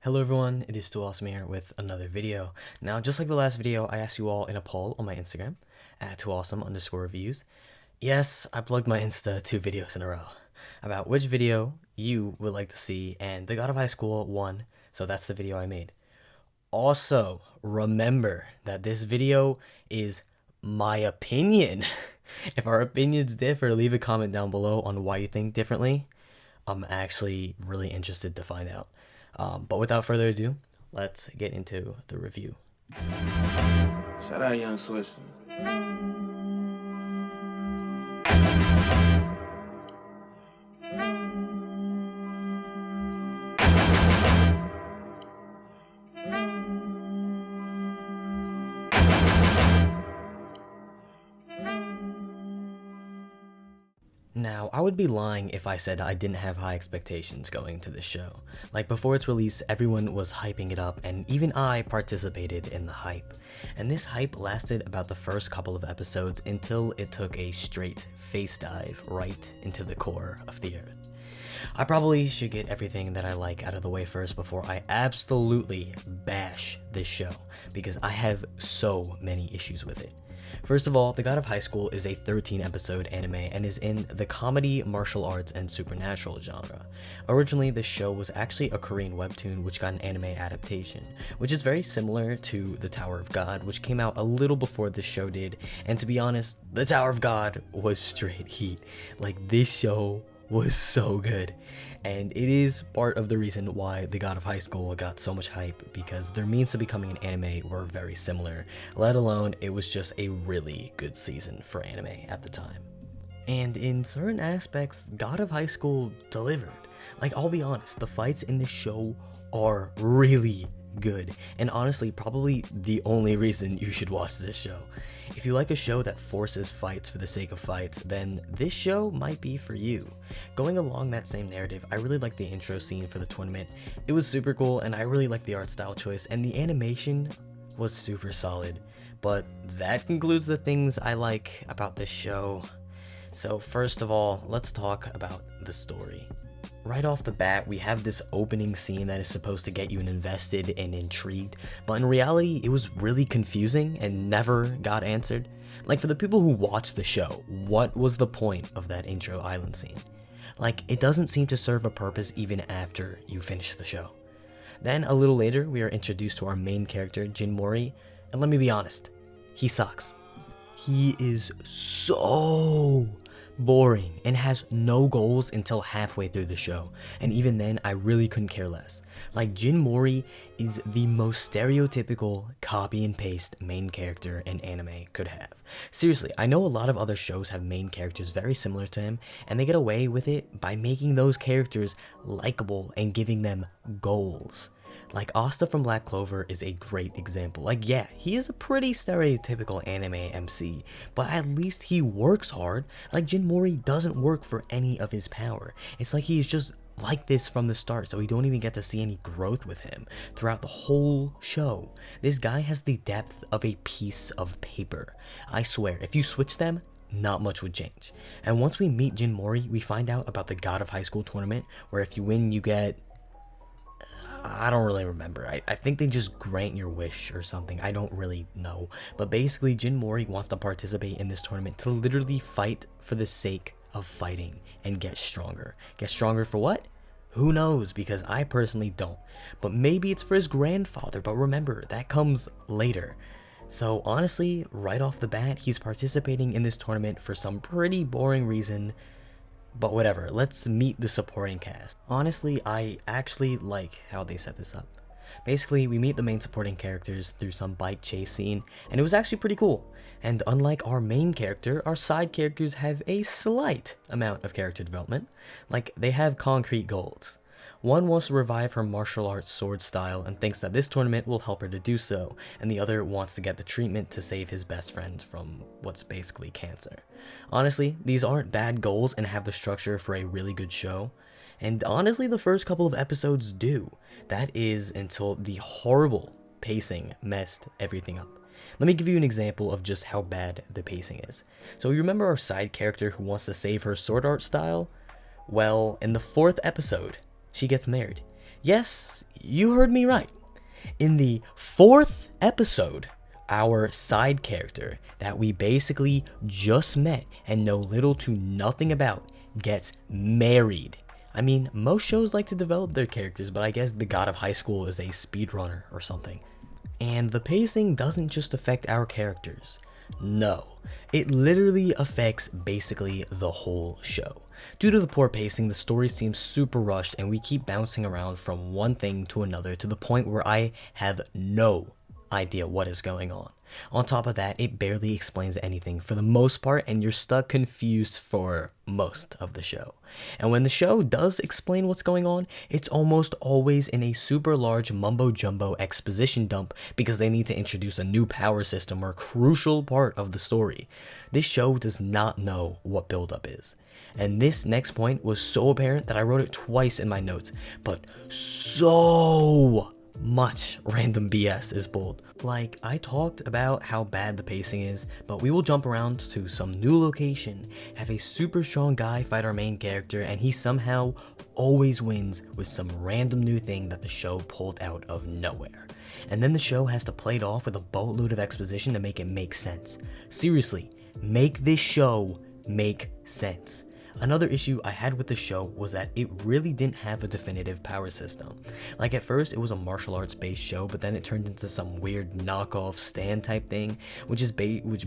Hello everyone, it is TooAwesome here with another video. Now, just like the last video, I asked you all in a poll on my Instagram, at TooAwesome_reviews. Yes, I plugged my Insta 2 videos in a row, about which video you would like to see, and the God of Highschool won, so that's the video I made. Also, remember that this video is my opinion. If our opinions differ, leave a comment down below on why you think differently. I'm actually really interested to find out. But without further ado, let's get into the review. Shout out Young Swiss. Now, I would be lying if I said I didn't have high expectations going into this show. Like, before its release, everyone was hyping it up, and even I participated in the hype. And this hype lasted about the first couple of episodes until it took a straight face dive right into the core of the earth. I probably should get everything that I like out of the way first before I absolutely bash this show, because I have so many issues with it. First of all, The God of Highschool is a 13-episode anime and is in the comedy, martial arts, and supernatural genre. Originally, this show was actually a Korean webtoon which got an anime adaptation, which is very similar to The Tower of God, which came out a little before this show did, and to be honest, The Tower of God was straight heat. Like, this show was so good, and it is part of the reason why The God of Highschool got so much hype, because their means to becoming an anime were very similar, let alone it was just a really good season for anime at the time. And in certain aspects, God of Highschool delivered. Like, I'll be honest, the fights in this show are really good, and honestly probably the only reason you should watch this show. If you like a show that forces fights for the sake of fights, then this show might be for you. Going along that same narrative, I really liked the intro scene for the tournament. It was super cool, and I really liked the art style choice, and the animation was super solid. But that concludes the things I like about this show. So first of all, let's talk about the story. Right off the bat, we have this opening scene that is supposed to get you invested and intrigued, but in reality, it was really confusing and never got answered. Like, for the people who watched the show, what was the point of that intro island scene? Like, it doesn't seem to serve a purpose even after you finish the show. Then, a little later, we are introduced to our main character, Jin Mori, and let me be honest, he sucks. He is so boring and has no goals until halfway through the show, and even then I really couldn't care less. Like, Jin Mori is the most stereotypical copy and paste main character an anime could have. Seriously, I know a lot of other shows have main characters very similar to him, and they get away with it by making those characters likable and giving them goals. Like, Asta from Black Clover is a great example. Like, yeah, he is a pretty stereotypical anime MC, but at least he works hard. Like, Jin Mori doesn't work for any of his power. It's like he's just like this from the start, so we don't even get to see any growth with him throughout the whole show. This guy has the depth of a piece of paper. I swear, if you switch them, not much would change. And once we meet Jin Mori, we find out about the God of Highschool tournament, where if you win, you get... I don't really remember. I think they just grant your wish or something. I don't really know. But basically, Jin Mori wants to participate in this tournament to literally fight for the sake of fighting and get stronger. Get stronger for what? Who knows, because I personally don't. But maybe it's for his grandfather, but remember, that comes later. So honestly, right off the bat, he's participating in this tournament for some pretty boring reason. But whatever, let's meet the supporting cast. Honestly, I actually like how they set this up. Basically, we meet the main supporting characters through some bike chase scene, and it was actually pretty cool. And unlike our main character, our side characters have a slight amount of character development. Like, they have concrete goals. One wants to revive her martial arts sword style and thinks that this tournament will help her to do so, and the other wants to get the treatment to save his best friend from what's basically cancer. Honestly, these aren't bad goals and have the structure for a really good show, and honestly the first couple of episodes do. That is until the horrible pacing messed everything up. Let me give you an example of just how bad the pacing is. So you remember our side character who wants to save her sword art style? Well, in the 4th episode, she gets married. Yes, You heard me right. In the 4th episode, our side character that we basically just met and know little to nothing about gets married. I mean, most shows like to develop their characters, but I guess the God of Highschool is a speedrunner or something. And the pacing doesn't just affect our characters. No, it literally affects basically the whole show. Due to the poor pacing, the story seems super rushed and we keep bouncing around from one thing to another to the point where I have no idea what is going on. On top of that, it barely explains anything for the most part and you're stuck confused for most of the show. And when the show does explain what's going on, it's almost always in a super large mumbo jumbo exposition dump because they need to introduce a new power system or crucial part of the story. This show does not know what buildup is. And this next point was so apparent that I wrote it twice in my notes, but so much random BS is pulled. Like, I talked about how bad the pacing is, but we will jump around to some new location, have a super strong guy fight our main character, and he somehow always wins with some random new thing that the show pulled out of nowhere. And then the show has to play it off with a boatload of exposition to make it make sense. Seriously, make this show make sense. Another issue I had with the show was that it really didn't have a definitive power system. Like at first it was a martial arts based show, but then it turned into some weird knockoff stand type thing, which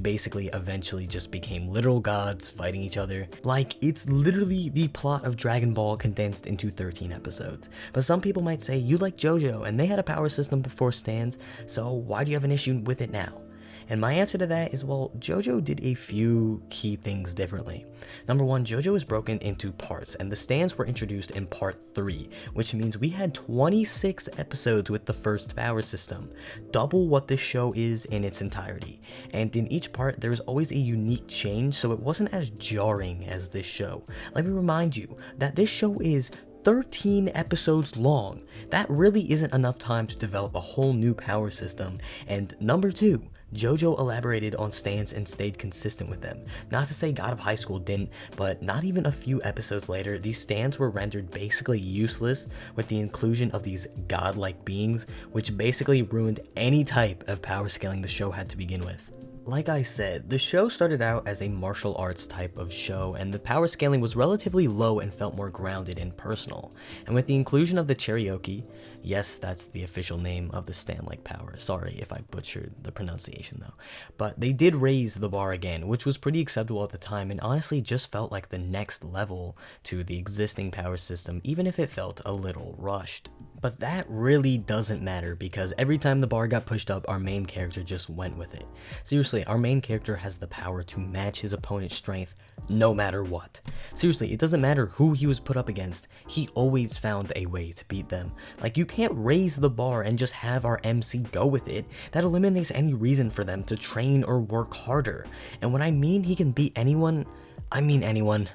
basically eventually just became literal gods fighting each other. Like, it's literally the plot of Dragon Ball condensed into 13 episodes. But some people might say, you like JoJo and they had a power system before stands, so why do you have an issue with it now? And my answer to that is, well, JoJo did a few key things differently. Number one, JoJo is broken into parts, and the stands were introduced in part 3, which means we had 26 episodes with the first power system, double what this show is in its entirety. And in each part, there was always a unique change, so it wasn't as jarring as this show. Let me remind you that this show is 13 episodes long. That really isn't enough time to develop a whole new power system. And number two, JoJo elaborated on stands and stayed consistent with them. Not to say God of Highschool didn't, but not even a few episodes later, these stands were rendered basically useless with the inclusion of these godlike beings, which basically ruined any type of power scaling the show had to begin with. Like I said, the show started out as a martial arts type of show, and the power scaling was relatively low and felt more grounded and personal. And with the inclusion of the karaoke, yes, that's the official name of the stand-like power, sorry if I butchered the pronunciation though, but they did raise the bar again, which was pretty acceptable at the time and honestly just felt like the next level to the existing power system, even if it felt a little rushed. But that really doesn't matter because every time the bar got pushed up, our main character just went with it. Seriously, our main character has the power to match his opponent's strength no matter what. Seriously, it doesn't matter who he was put up against, he always found a way to beat them. Like, you can't raise the bar and just have our MC go with it. That eliminates any reason for them to train or work harder. And when I mean he can beat anyone, I mean anyone.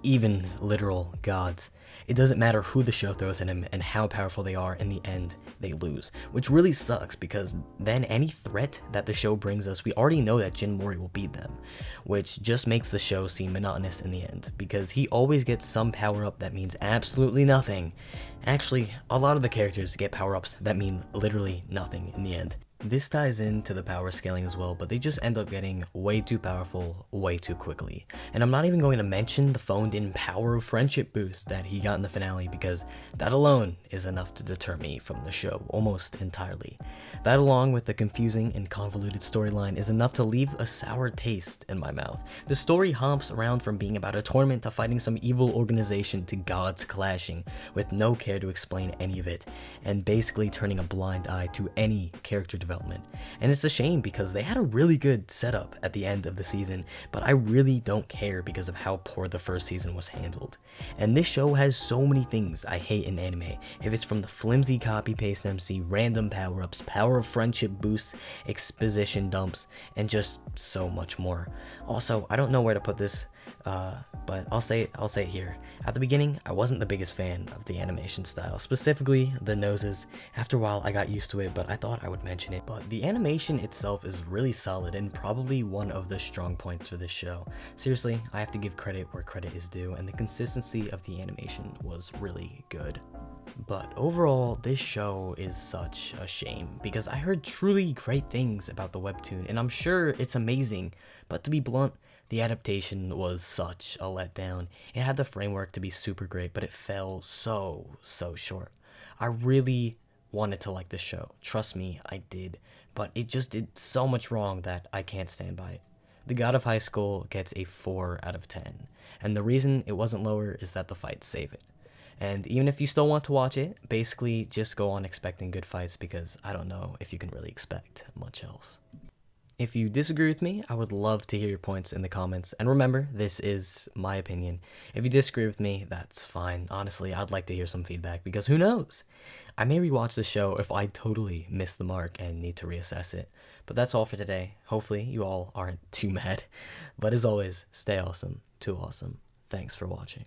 Even literal gods. It doesn't matter who the show throws at him and how powerful they are, in the end, they lose. Which really sucks because then any threat that the show brings us, we already know that Jin Mori will beat them. Which just makes the show seem monotonous in the end because he always gets some power up that means absolutely nothing. Actually, a lot of the characters get power ups that mean literally nothing in the end. This ties into the power scaling as well, but they just end up getting way too powerful way too quickly. And I'm not even going to mention the phoned in power of friendship boost that he got in the finale because that alone is enough to deter me from the show almost entirely. That along with the confusing and convoluted storyline is enough to leave a sour taste in my mouth. The story hops around from being about a tournament to fighting some evil organization to gods clashing with no care to explain any of it and basically turning a blind eye to any character development. And it's a shame because they had a really good setup at the end of the season, but I really don't care because of how poor the first season was handled. And this show has so many things I hate in anime, if it's from the flimsy copy-paste MC, random power-ups, power of friendship boosts, exposition dumps, and just so much more. Also, I don't know where to put this, but I'll say it here. At the beginning, I wasn't the biggest fan of the animation style, specifically the noses. After a while, I got used to it, but I thought I would mention it. But the animation itself is really solid and probably one of the strong points for this show. Seriously, I have to give credit where credit is due, and the consistency of the animation was really good. But overall, this show is such a shame because I heard truly great things about the webtoon and I'm sure it's amazing, but to be blunt, the adaptation was such a letdown. It had the framework to be super great, but it fell so short. I really wanted to like the show. Trust me, I did, but it just did so much wrong that I can't stand by it. The God of High School gets a 4 out of 10, and the reason it wasn't lower is that the fights save it. And even if you still want to watch it, basically just go on expecting good fights because I don't know if you can really expect much else. If you disagree with me, I would love to hear your points in the comments. And remember, this is my opinion. If you disagree with me, that's fine. Honestly, I'd like to hear some feedback because who knows? I may rewatch the show if I totally miss the mark and need to reassess it. But that's all for today. Hopefully, you all aren't too mad. But as always, stay awesome, TooAwesome. Thanks for watching.